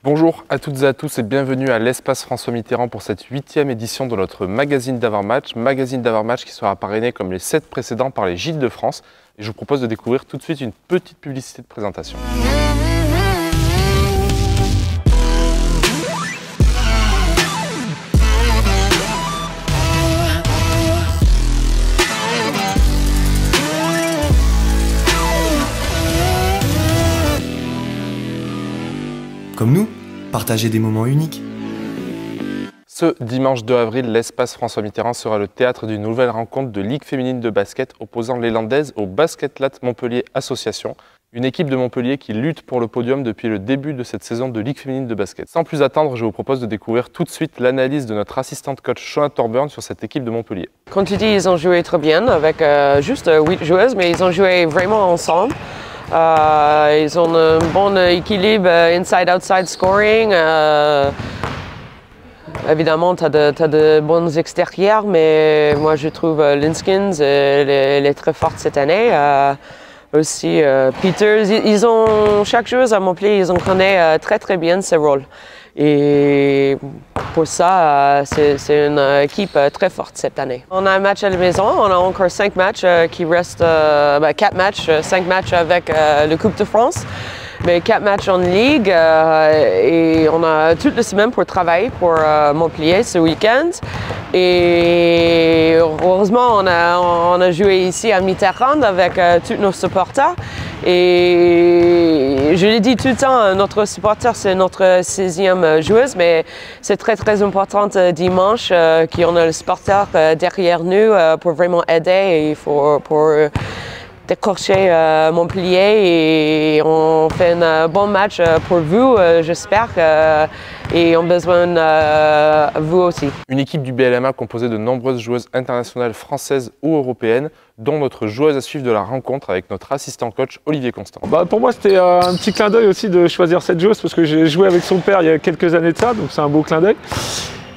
Bonjour à toutes et à tous et bienvenue à l'Espace François Mitterrand pour cette 8e édition de notre magazine d'avant-match. Magazine d'avant-match qui sera parrainé comme les 7 précédents par les Gilles de France. Et je vous propose de découvrir tout de suite une petite publicité de présentation. Comme nous, partager des moments uniques. Ce dimanche 2 avril, l'Espace François Mitterrand sera le théâtre d'une nouvelle rencontre de Ligue féminine de basket opposant les Landaises au Basketlat Montpellier Association, une équipe de Montpellier qui lutte pour le podium depuis le début de cette saison de Ligue féminine de basket. Sans plus attendre, je vous propose de découvrir tout de suite l'analyse de notre assistante coach Shona Thorburn sur cette équipe de Montpellier. Comme tu dis, ils ont joué très bien avec juste 8 joueuses, mais ils ont joué vraiment ensemble. Ils ont un bon équilibre inside-outside scoring. Évidemment, tu as de bons extérieurs, mais moi je trouve Linskins, elle est très forte cette année. Aussi, Peters, chaque joueuse à Montpellier, ils ont connaît très bien ses rôles. Et pour ça, c'est une équipe très forte cette année. On a un match à la maison, on a encore 5 matchs qui restent, 4 matchs, 5 matchs avec le Coupe de France, mais 4 matchs en Ligue et on a toute la semaine pour travailler pour Montpellier ce week-end. Et heureusement, on a joué ici à Mitterrand avec tous nos supporters. Et je l'ai dit tout le temps, notre supporter, c'est notre 6e joueuse, mais c'est très important dimanche qu'on a le supporter derrière nous pour vraiment aider et pour décrocher Montpellier. Et on fait un bon match pour vous, j'espère, et on a besoin de vous aussi. Une équipe du BLMA composée de nombreuses joueuses internationales françaises ou européennes, dont notre joueuse à suivre de la rencontre avec notre assistant coach Olivier Constant. Pour moi, c'était un petit clin d'œil aussi de choisir cette joueuse parce que j'ai joué avec son père il y a quelques années de ça, donc c'est un beau clin d'œil.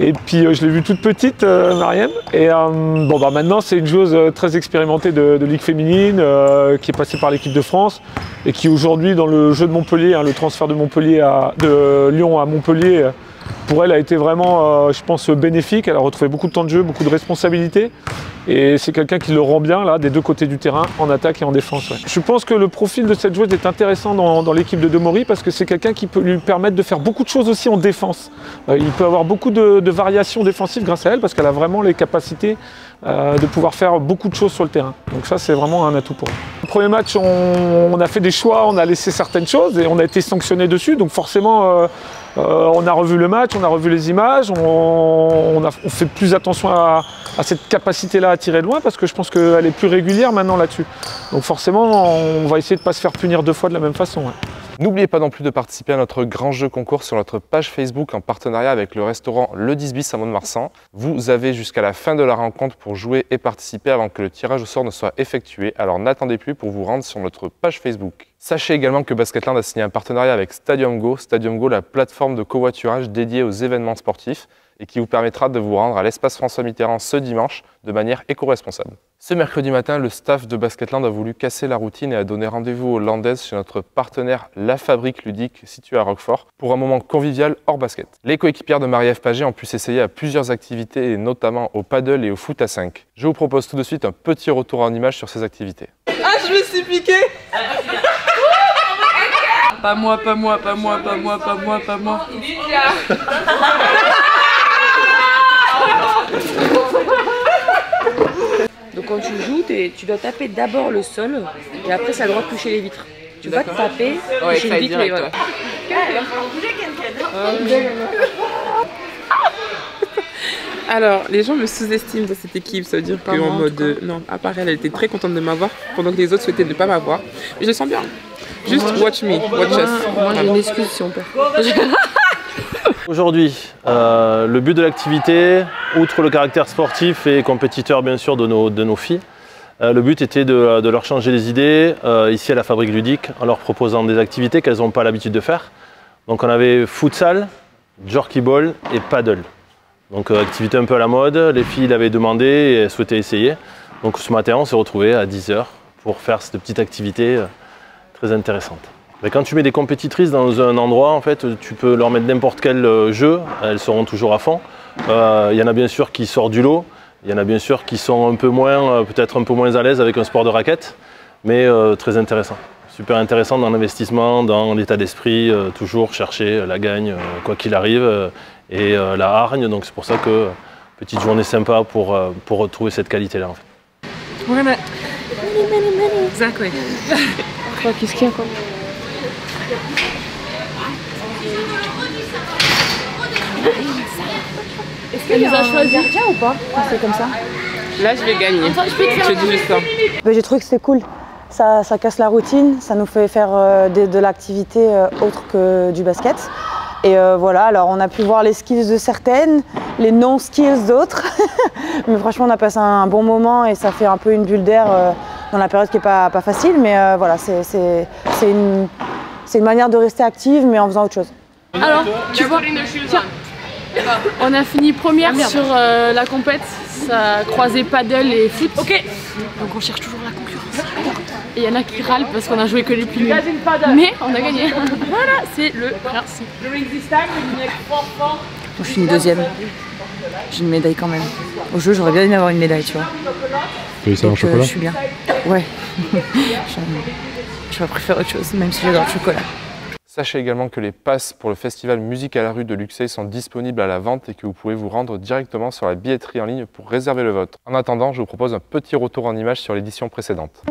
Et puis je l'ai vue toute petite, Mariam. Et maintenant, c'est une joueuse très expérimentée de Ligue féminine, qui est passée par l'équipe de France et qui aujourd'hui, dans le jeu de Montpellier, le transfert de Lyon à Montpellier, pour elle a été vraiment, je pense, bénéfique. Elle a retrouvé beaucoup de temps de jeu, beaucoup de responsabilités. Et c'est quelqu'un qui le rend bien là, des deux côtés du terrain, en attaque et en défense. Ouais. Je pense que le profil de cette joueuse est intéressant dans l'équipe de Demory parce que c'est quelqu'un qui peut lui permettre de faire beaucoup de choses aussi en défense. Il peut avoir beaucoup de variations défensives grâce à elle parce qu'elle a vraiment les capacités de pouvoir faire beaucoup de choses sur le terrain. Donc ça, c'est vraiment un atout pour elle. Le premier match, on a fait des choix, on a laissé certaines choses et on a été sanctionné dessus. Donc forcément, on a revu le match, on a revu les images, on fait plus attention à cette capacité-là à tirer de loin parce que je pense qu'elle est plus régulière maintenant là-dessus. Donc forcément, on va essayer de ne pas se faire punir 2 fois de la même façon. Ouais. N'oubliez pas non plus de participer à notre grand jeu concours sur notre page Facebook en partenariat avec le restaurant Le 10 bis à Mont-de-Marsan. Vous avez jusqu'à la fin de la rencontre pour jouer et participer avant que le tirage au sort ne soit effectué. Alors n'attendez plus pour vous rendre sur notre page Facebook. Sachez également que Basketland a signé un partenariat avec Stadium Go, la plateforme de covoiturage dédiée aux événements sportifs et qui vous permettra de vous rendre à l'Espace François Mitterrand ce dimanche de manière éco-responsable. Ce mercredi matin, le staff de Basketland a voulu casser la routine et a donné rendez-vous aux Landaises chez notre partenaire La Fabrique Ludique située à Roquefort pour un moment convivial hors basket. Les coéquipières de Marie-Ève Paget ont pu s'essayer à plusieurs activités et notamment au paddle et au foot à 5. Je vous propose tout de suite un petit retour en image sur ces activités. Ah, je me suis piqué. Pas moi, pas moi, pas moi, pas moi, pas moi, pas moi. Donc quand tu joues, tu dois taper d'abord le sol et après ça doit toucher les vitres. Tu vas te taper, toucher les vitres et voilà. Alors, les gens me sous-estiment dans cette équipe, ça veut dire qu'en mode... non, à part elle était très contente de m'avoir, pendant que les autres souhaitaient ne pas m'avoir. Mais je le sens bien. Juste watch me, watch us. Moi j'ai une excuse si on perd. Aujourd'hui, le but de l'activité, outre le caractère sportif et compétiteur bien sûr de nos filles, le but était de leur changer les idées ici à la Fabrique Ludique en leur proposant des activités qu'elles n'ont pas l'habitude de faire. Donc on avait futsal, jerky ball et paddle. Donc activité un peu à la mode, les filles l'avaient demandé et elles souhaitaient essayer. Donc ce matin on s'est retrouvés à 10 h pour faire cette petite activité très intéressante. Quand tu mets des compétitrices dans un endroit, en fait, tu peux leur mettre n'importe quel jeu, elles seront toujours à fond. Il y en a bien sûr qui sortent du lot, il y en a bien sûr qui sont un peu moins, peut-être un peu moins à l'aise avec un sport de raquette, mais très intéressant. Super intéressant dans l'investissement, dans l'état d'esprit, toujours chercher la gagne, quoi qu'il arrive, et la hargne. Donc c'est pour ça que petite journée sympa pour retrouver cette qualité-là. En fait. Exactly. Qu'est-ce qu'il y a quoi? Est-ce qu'elle nous a choisi ou pas? C'est comme ça. Là, je vais gagner. Je dis juste ça. J'ai trouvé que c'était cool. Ça casse la routine, ça nous fait faire de l'activité autre que du basket. Et voilà, alors on a pu voir les skills de certaines, les non-skills d'autres. Mais franchement, on a passé un bon moment et ça fait un peu une bulle d'air dans la période qui n'est pas facile. Mais voilà, c'est une manière de rester active, mais en faisant autre chose. Alors, tu vois, tiens, on a fini première sur la compète, ça croisait paddle et foot. Ok. Donc on cherche toujours la concurrence. Et il y en a qui râlent parce qu'on a joué que les plus nuls. Mais on a gagné. Voilà, c'est le principe. Moi, je suis une deuxième. J'ai une médaille quand même. Au jeu, j'aurais bien aimé avoir une médaille, tu vois. Oui, ça en chocolat. Je suis bien. Ouais. Je vais préférer autre chose, même si j'adore le chocolat. Sachez également que les passes pour le festival Musique à la rue de Luxeuil sont disponibles à la vente et que vous pouvez vous rendre directement sur la billetterie en ligne pour réserver le vôtre. En attendant, je vous propose un petit retour en images sur l'édition précédente.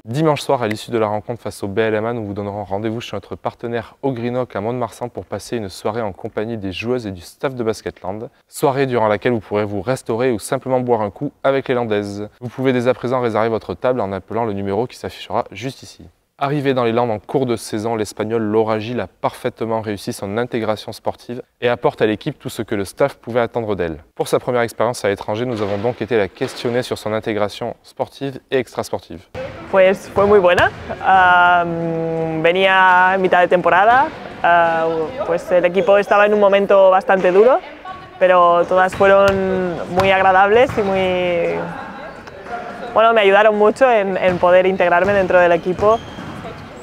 Dimanche soir, à l'issue de la rencontre face au BLMA, nous vous donnerons rendez-vous chez notre partenaire au Greenock à Mont-de-Marsan pour passer une soirée en compagnie des joueuses et du staff de Basketland. Soirée durant laquelle vous pourrez vous restaurer ou simplement boire un coup avec les Landaises. Vous pouvez dès à présent réserver votre table en appelant le numéro qui s'affichera juste ici. Arrivée dans les Landes en cours de saison, l'Espagnole Laura Gil a parfaitement réussi son intégration sportive et apporte à l'équipe tout ce que le staff pouvait attendre d'elle. Pour sa première expérience à l'étranger, nous avons donc été la questionner sur son intégration sportive et extrasportive. Pues fue muy buena. Venía en mitad de temporada, pues el equipo estaba en un momento bastante duro, pero todas fueron muy agradables y muy... Bueno, me ayudaron mucho en poder integrarme dentro del equipo.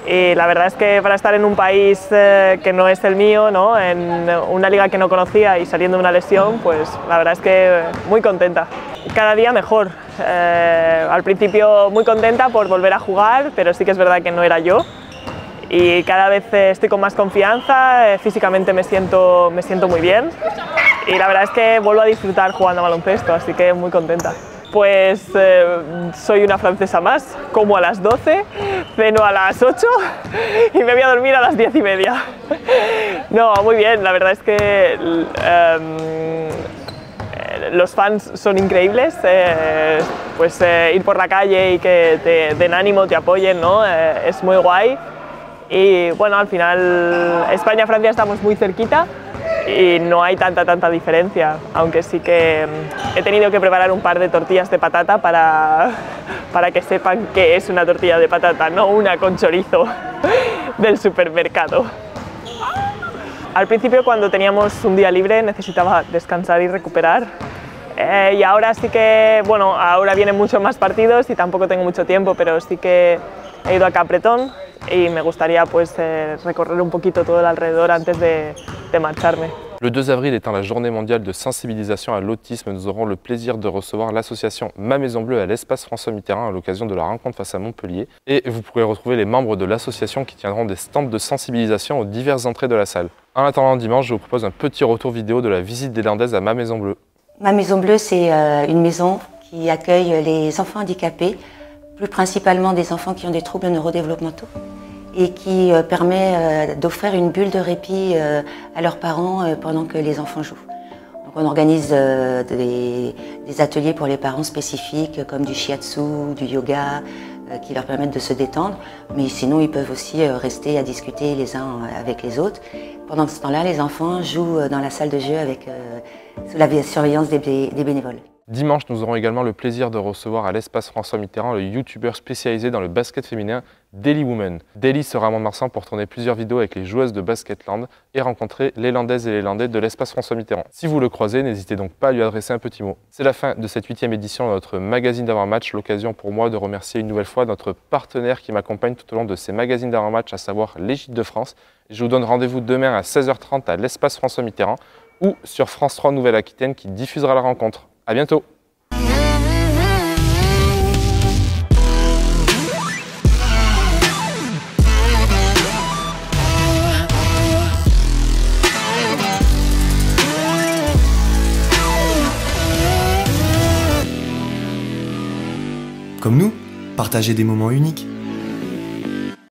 Y la verdad es que para estar en un país que no es el mío, ¿no? En una liga que no conocía y saliendo de una lesión, pues la verdad es que muy contenta. Cada día mejor. Al principio muy contenta por volver a jugar, pero sí que es verdad que no era yo. Y cada vez estoy con más confianza, físicamente me siento muy bien. Y la verdad es que vuelvo a disfrutar jugando a baloncesto, así que muy contenta. Pues soy una francesa más, como a las 12, ceno a las 8 y me voy a dormir a las 10:30. No, muy bien, la verdad es que los fans son increíbles, pues ir por la calle y que te den ánimo, te apoyen, ¿no? Es muy guay. Y bueno, al final España-Francia estamos muy cerquita y no hay tanta diferencia, aunque sí que he tenido que preparar un par de tortillas de patata para que sepan que es una tortilla de patata, no una con chorizo del supermercado. Al principio, cuando teníamos un día libre, necesitaba descansar y recuperar. Y ahora sí que, bueno, ahora vienen muchos más partidos y tampoco tengo mucho tiempo, pero sí que he ido a Capbreton y me gustaría pues recorrer un poquito todo el alrededor antes de marcharme. Le 2 avril étant la journée mondiale de sensibilisation à l'autisme, nous aurons le plaisir de recevoir l'association Ma Maison Bleue à l'espace François Mitterrand à l'occasion de la rencontre face à Montpellier. Et vous pourrez retrouver les membres de l'association qui tiendront des stands de sensibilisation aux diverses entrées de la salle. En attendant dimanche, je vous propose un petit retour vidéo de la visite des Landaises à Ma Maison Bleue. Ma Maison Bleue, c'est une maison qui accueille les enfants handicapés, plus principalement des enfants qui ont des troubles neurodéveloppementaux, et qui permet d'offrir une bulle de répit à leurs parents pendant que les enfants jouent. Donc on organise des ateliers pour les parents spécifiques comme du shiatsu, du yoga, qui leur permettent de se détendre, mais sinon ils peuvent aussi rester à discuter les uns avec les autres. Pendant ce temps-là, les enfants jouent dans la salle de jeu avec, sous la surveillance des bénévoles. Dimanche, nous aurons également le plaisir de recevoir à l'espace François Mitterrand le youtubeur spécialisé dans le basket féminin Daily Woman. Daily sera à Mont-de-Marsan pour tourner plusieurs vidéos avec les joueuses de Basketland et rencontrer les Landaises et les Landais de l'espace François Mitterrand. Si vous le croisez, n'hésitez donc pas à lui adresser un petit mot. C'est la fin de cette 8e édition de notre magazine d'avant-match, l'occasion pour moi de remercier une nouvelle fois notre partenaire qui m'accompagne tout au long de ces magazines d'avant-match, à savoir l'Égypte de France. Je vous donne rendez-vous demain à 16h30 à l'espace François Mitterrand ou sur France 3 Nouvelle-Aquitaine qui diffusera la rencontre. À bientôt. Comme nous, partagez des moments uniques.